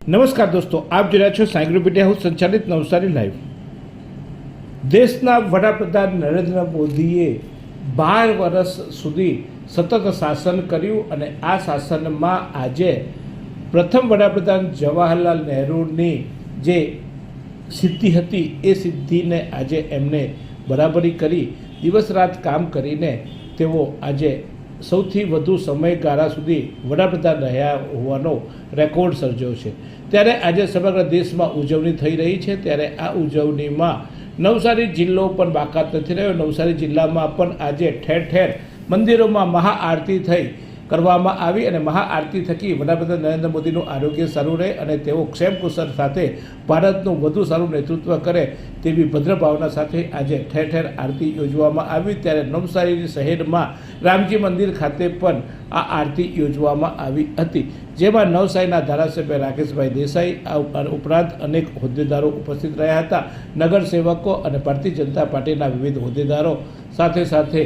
નમસ્કાર દોસ્તો, આપ જોઈ રહ્યા છો સાઈ ગ્રુપ મીડિયા હાઉસ સંચાલિત નવસારી લાઈવ। દેશના વડાપ્રધાન નરેન્દ્ર મોદીએ 12 વર્ષ સુધી સતત શાસન કર્યું અને આ શાસનમાં આજે પ્રથમ વડાપ્રધાન જવાહરલાલ નહેરુની જે સિદ્ધિ હતી એ સિદ્ધિને આજે એમને બરાબરી કરી દિવસ રાત કામ કરીને તેઓ આજે સૌથી વધુ સમયગાળા સુધી વડાપ્રધાન રહ્યા હોવાનો રેકોર્ડ સર્જ્યો છે। ત્યારે આજે સમગ્ર દેશમાં ઉજવણી થઈ રહી છે। ત્યારે આ ઉજવણીમાં નવસારી જિલ્લો પણ બાકાત નથી રહ્યો। નવસારી જિલ્લામાં પણ આજે ઠેર ઠેર મંદિરોમાં મહાઆરતી થઈ કરવામાં આવી અને મહાઆરતી થકી વડાપ્રધાન નરેન્દ્ર મોદીનું આરોગ્ય સારું રહે અને તેઓ ક્ષેમ કુશળ સાથે ભારતનું વધુ સારું નેતૃત્વ કરે તેવી ભદ્ર ભાવના સાથે આજે ઠેર ઠેર આરતી યોજવામાં આવી। ત્યારે નવસારી શહેરમાં રામજી મંદિર ખાતે પણ આ આરતી યોજવામાં આવી હતી, જેમાં નવસારીના ધારાસભ્ય રાકેશભાઈ દેસાઈ ઉપરાંત અનેક હોદ્દેદારો ઉપસ્થિત રહ્યા હતા। નગરસેવકો અને ભારતીય જનતા પાર્ટીના વિવિધ હોદ્દેદારો સાથે સાથે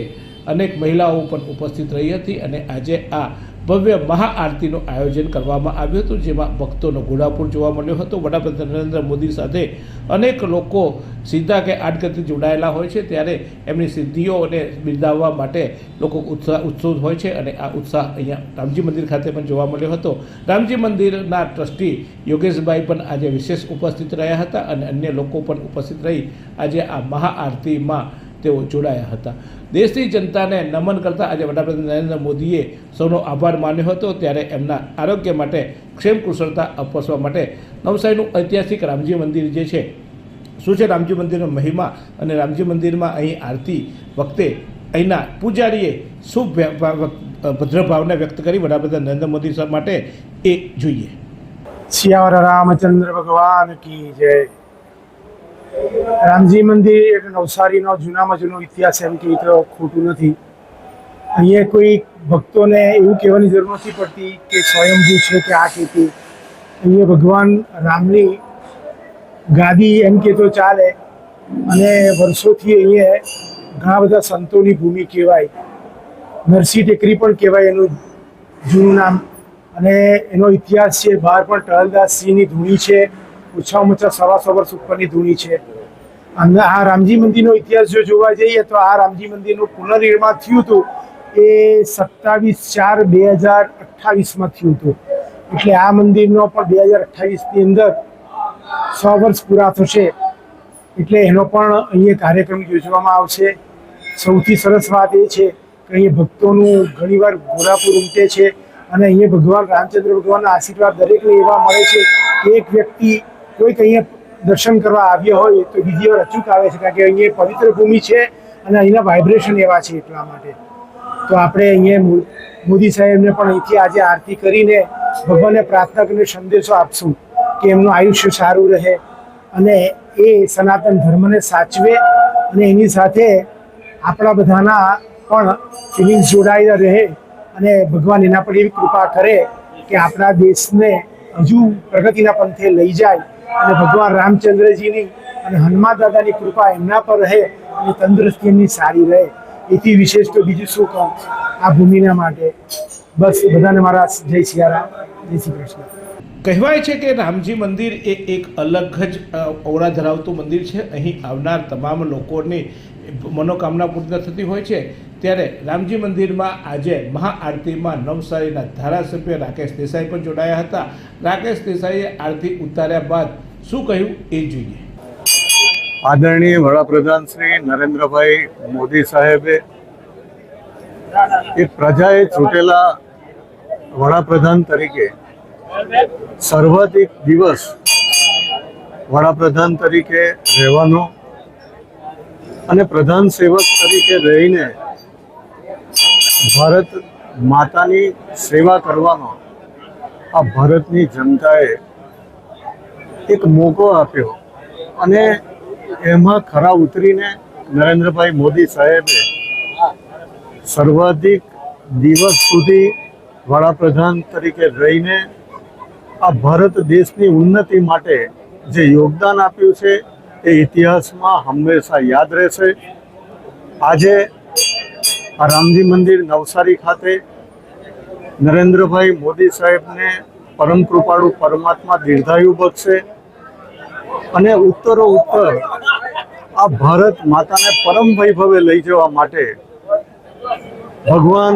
અનેક મહિલાઓ પણ ઉપસ્થિત રહી હતી અને આજે આ ભવ્ય મહાઆરતીનું આયોજન કરવામાં આવ્યું હતું, જેમાં ભક્તોનો ઘોડાપુર જોવા મળ્યો હતો। વડાપ્રધાન નરેન્દ્ર મોદી સાથે અનેક લોકો સીધા કે આડકતરી જોડાયેલા હોય છે, ત્યારે એમની સિદ્ધિઓને બિરદાવવા માટે લોકો ઉત્સુક હોય છે અને આ ઉત્સાહ અહીંયા રામજી મંદિર ખાતે પણ જોવા મળ્યો હતો। રામજી મંદિરના ટ્રસ્ટી યોગેશભાઈ પણ આજે વિશેષ ઉપસ્થિત રહ્યા હતા અને અન્ય લોકો પણ ઉપસ્થિત રહી આજે આ મહાઆરતીમાં તેઓ જોડાયા હતા। દેશની જનતાને નમન કરતા આજે વડાપ્રધાન નરેન્દ્ર મોદીએ સૌનો આભાર માન્યો હતો। ત્યારે એમના આરોગ્ય માટે ક્ષેમ કુશળતા અપસવા માટે નવસારીનું ઐતિહાસિક રામજી મંદિર જે છે, શું છે રામજી મંદિરનો મહિમા અને રામજી મંદિરમાં અહીં આરતી વખતે અહીંના પૂજારીએ શું ભદ્ર ભાવના વ્યક્ત કરી વડાપ્રધાન નરેન્દ્ર મોદી માટે એ જોઈએ। સિયાવર રામચંદ્ર ભગવાન કી જય। રામજી મંદિર એટલે નવસારીનો જૂનામાં જૂનો ઇતિહાસ એમ કે તો ખોટું નથી। અહીંયા કોઈ ભક્તોને એવું કહેવાની જરૂર નથી પડતી કે સ્વયંભૂ છે કે આ ખેતી। અહીંયા ભગવાન રામની ગાદી એમ કે તો ચાલે અને વર્ષોથી અહીંયા ઘણા બધા સંતોની ભૂમિ કહેવાય। નરસિંહ ટેકરી પણ કહેવાય એનું જૂનું નામ અને એનો ઇતિહાસ છે। બહાર પણ ટહલદાસજીની ધૂણી છે, ઓછામાં ઓછા 125 વર્ષ ઉપરની ધૂણી છે। અને આ રામજી મંદિરનો ઇતિહાસ જો જોવા જઈએ તો આ રામજી મંદિરનું પુનર્નિર્માણ થયું હતું એ 27/4/2028માં થયું હતું। એટલે આ મંદિરનો પણ 2028ની અંદર 100 વર્ષ પૂરા થશે, એટલે એનો પણ અહીંયા કાર્યક્રમ યોજવામાં આવશે। સૌથી સરસ વાત એ છે કે અહીંયા ભક્તોનું ઘણીવાર ઘોડાપુર ઉમટે છે અને અહીંયા ભગવાન રામચંદ્ર ભગવાનના આશીર્વાદ દરેકને એવા મળે છે કે એક વ્યક્તિ કોઈક અહીંયા દર્શન કરવા આવ્યો હોય તો બીજી વાર અચૂક આવે છે, કારણ કે અહીંયા પવિત્ર ભૂમિ છે અને અહીંના વાઇબ્રેશન એવા છે। એટલા માટે તો આપણે અહીંયા મોદી સાહેબને પણ અહીંથી આજે આરતી કરીને ભગવાનને પ્રાર્થના કરીને સંદેશો આપશું કે એમનું આયુષ્ય સારું રહે અને એ સનાતન ધર્મને સાચવે અને એની સાથે આપણા બધાના પણ ફિલિંગ્સ જોડાયેલા રહે અને ભગવાન એના પર એવી કૃપા કરે કે આપણા દેશને હજુ પ્રગતિના પંથે લઈ જાય અને ભગવાન રામચંદ્રજીની અને હનુમાન દાદાની કૃપા એમના પર રહે અને તંદુરસ્તી એમની સારી રહે। એથી વિશેષ તો બીજું શું કહું આ ભૂમિના માટે। બસ બધાને મારા જય સિયારામ, જય શ્રી કૃષ્ણ। કહેવાય છે કે રામજી મંદિર એ એક અલગ જ ઓળા ધરાવતું મંદિર છે। અહીં આવનાર તમામ લોકોની મનોકામના પૂર્ણ થતી હોય છે। ત્યારે રામજી મંદિરમાં આજે મહાઆરતીમાં નવસારીના ધારાસભ્ય રાકેશ દેસાઈ પણ જોડાયા હતા। રાકેશ દેસાઈએ આરતી ઉતાર્યા બાદ શું કહ્યું એ જોઈએ। આદરણીય વડાપ્રધાન શ્રી નરેન્દ્રભાઈ મોદી સાહેબે એક પ્રજાએ ચૂંટેલા વડાપ્રધાન તરીકે સર્વાધિક દિવસ વડાપ્રધાન તરીકે રહેવાનો અને પ્રધાન સેવક તરીકે રહીને ભારત માતાની સેવા કરવાનો આ ભારતની જનતાએ એક મોકો આપ્યો અને એમાં ખરા ઉતરીને નરેન્દ્રભાઈ મોદી સાહેબે સર્વાધિક દિવસ સુધી વડાપ્રધાન તરીકે રહીને આ ભારત દેશની ઉન્નતિ માટે જે યોગદાન આપ્યું છે એ ઇતિહાસમાં હંમેશા યાદ રહેશે। આજે આ રામજી મંદિર નવસારી ખાતે નરેન્દ્રભાઈ મોદી સાહેબને પરમ કૃપાળુ પરમાત્મા દીર્ઘાયુ બક્ષે અને ઉત્તરો ઉત્તર આ ભારત માતાને પરમ વૈભવે લઈ જવા માટે ભગવાન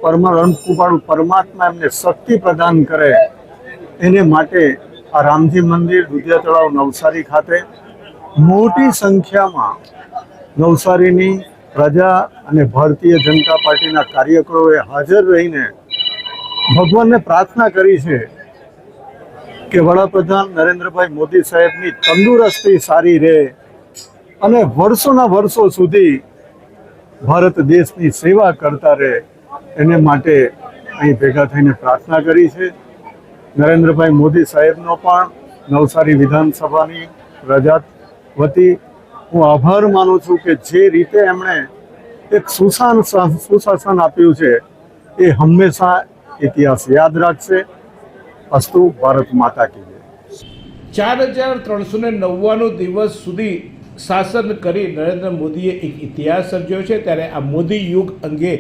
પરમ કૃપાળુ પરમાત્મા એમને શક્તિ પ્રદાન કરે એને માટે આ રામજી મંદિર દુધિયા તળાવ નવસારી ખાતે મોટી સંખ્યામાં નવસારીની પ્રજા અને ભારતીય જનતા પાર્ટીના કાર્યકરોએ હાજર રહીને ભગવાનને પ્રાર્થના કરી છે કે વડાપ્રધાન નરેન્દ્રભાઈ મોદી સાહેબની તંદુરસ્તી સારી રહે અને વર્ષોના વર્ષો સુધી ભારત દેશની સેવા કરતા રહે એને માટે અહીં ભેગા થઈને પ્રાર્થના કરી છે. નરેન્દ્રભાઈ મોદી સાહેબનો પણ નવસારી વિધાનસભાની પ્રજા વતી હું આભાર માનું છું કે જે રીતે એમણે એક સુશાસન આપ્યું છે એ હંમેશા ઇતિહાસ યાદ રાખશે. અસ્તુ ભારત માતા કી જય. 4399 દિવસ સુધી શાસન કરી નરેન્દ્ર મોદીએ એક ઇતિહાસ સર્જ્યો છે. ત્યારે આ મોદી યુગ અંગે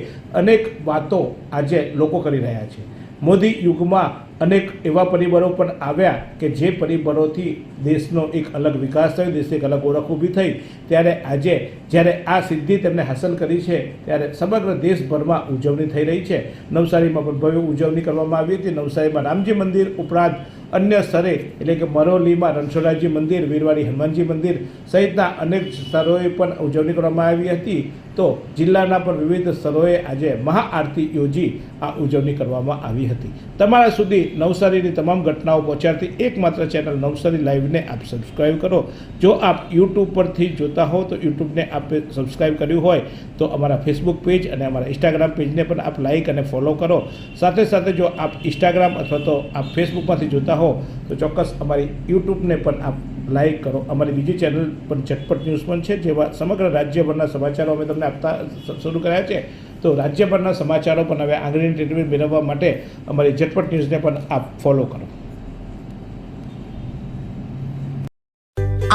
અનેક વાતો આજે લોકો કરી રહ્યા છે. મોદી યુગમાં અનેક એવા પરિબળો પણ આવ્યા કે જે પરિબળોથી દેશનો એક અલગ વિકાસ થયો, દેશની એક અલગ ઓળખ ઊભી થઈ. ત્યારે આજે જ્યારે આ સિદ્ધિ તેમણે હાંસલ કરી છે ત્યારે સમગ્ર દેશભરમાં ઉજવણી થઈ રહી છે. નવસારીમાં પણ ભવ્ય ઉજવણી કરવામાં આવી હતી. નવસારીમાં રામજી મંદિર ઉપરાંત અન્ય સ્થળે એટલે કે મરોલીમાં રણછોડરાયજી મંદિર, વીરવાડી હનુમાનજી મંદિર સહિતના અનેક સ્થળોએ પણ ઉજવણી કરવામાં આવી હતી. તો જિલ્લાના પણ વિવિધ સ્થળોએ આજે મહાઆરતી યોજી આ ઉજવણી કરવામાં આવી હતી. તમારા સુધી નવસારીની તમામ ઘટનાઓ પહોંચાડતી એકમાત્ર ચેનલ નવસારી લાઈવને આપ સબસ્ક્રાઈબ કરો. જો આપ યુટ્યુબ પરથી જોતા હો તો યુટ્યુબને આપે સબસ્ક્રાઈબ કર્યું હોય તો અમારા ફેસબુક પેજ અને અમારા ઇન્સ્ટાગ્રામ પેજને પણ આપ લાઈક અને ફોલો કરો. સાથે સાથે જો આપ ઇન્સ્ટાગ્રામ અથવા તો આપ ફેસબુકમાંથી જોતા હો તો ચોક્કસ અમારી યુટ્યુબને પણ આપ લાઈક કરો. અમારી બીજી ચેનલ પણ ઝટપટ ન્યૂઝ પણ છે, જેવા સમગ્ર રાજ્યભરના સમાચારો અમે તમને આપતા શરૂ કર્યા છે. તો રાજ્યભરના સમાચારો પણ હવે આંગળીની ટેટવી મેળવવા માટે અમારી ઝટપટ ન્યૂઝને પણ આપ ફોલો કરો.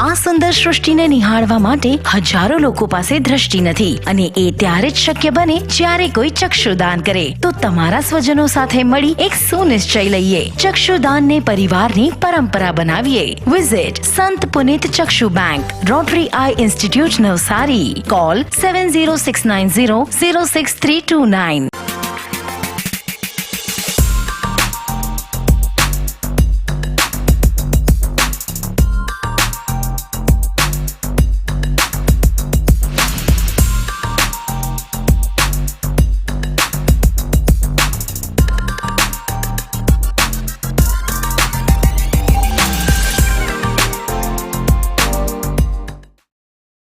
આ સુંદર સૃષ્ટિને નિહાળવા માટે હજારો લોકો પાસે દ્રષ્ટિ નથી અને એ ત્યારે જ શક્ય બને જ્યારે કોઈ ચક્ષુદાન કરે. તો તમારા સ્વજનો સાથે મળી એક સુનિશ્ચય લઈએ, ચક્ષુદાનને પરિવારની પરંપરા બનાવીએ. Visit Sant Punit Chakshu bank, Rotary eye institute Navsari. Call 7069006329.